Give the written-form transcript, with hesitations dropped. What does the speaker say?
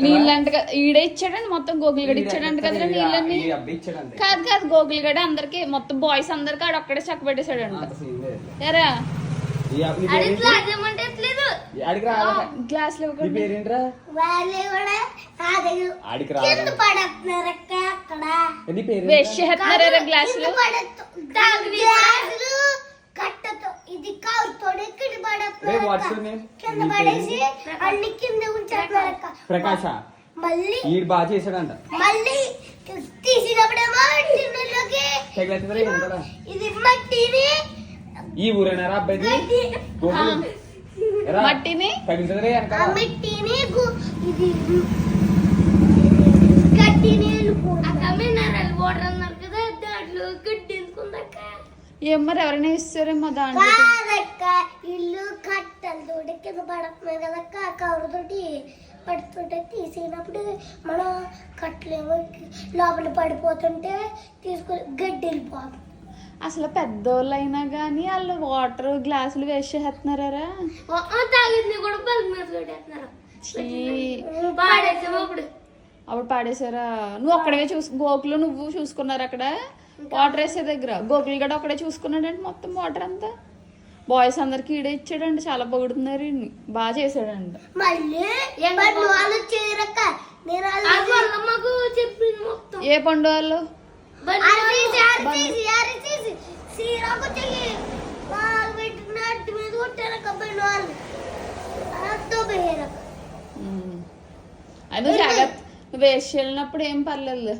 నీళ్ళంట ఈడే ఇచ్చాడండి మొత్తం గోకుల్ గడ ఇచ్చాడంట కదా నీళ్ళని. కాదు కాదు గోకుల్ గడ అందరికి మొత్తం బాయ్స్ అందరికి ఆడ ఒక్కడే చక్క పెట్టేశాడంట. ఎరా గ్లాస్ లో వేస్ట్ చేస్తున్నారా గ్లాసులు? కట్టతో ఇది కావుతోనే కింద పడేసి అన్ని కింద ఉంచారక్క. ప్రకాశ మళ్ళీ ఈడు బాగా చేశాడంట. మళ్ళీ తీసినప్పుడేమో ఇది మట్టిని ఈ ఊరేనారా అబ్బాయి మట్టిని తగ్గుతుంది మట్టిని ఇది గడ్డిని మినరల్ వాటర్ అన్నారు కదా దాంట్లో గడ్డి ఎందుకుందక్క. ఏమో ఎవరైనా ఇస్తారేమో దాంట్లో. ఇల్లు కట్టలతో కింద పడుతున్నారు కదక్క కవరుతోటి పడుతుంటే తీసినప్పుడు మనం కట్టలేమో లోపల పడిపోతుంటే తీసుకొని గడ్డి వెళ్ళిపోతాం. అసలు పెద్దోళ్ళు అయినా గానీ వాళ్ళు వాటర్ గ్లాసులు వేస్ట్ చేస్తున్నారా? తాగింది కూడా అప్పుడు పాడేశారా? నువ్వు ఒక్కడే గోకులు నువ్వు చూసుకున్నారు అక్కడ వాటర్ వేసే దగ్గర. గోకులు గడ ఒక్కడే చూసుకున్నాడంటే మొత్తం వాటర్ అంతా. బాయ్స్ అందరికి ఈడే ఇచ్చాడండి. చాలా పొగుడుతున్నారు. బాగా చేశాడండి. ఏ పండు వాళ్ళు? అది జాగ్రత్త. వేస్ట్ వెళ్ళినప్పుడు ఏం పర్లేదు.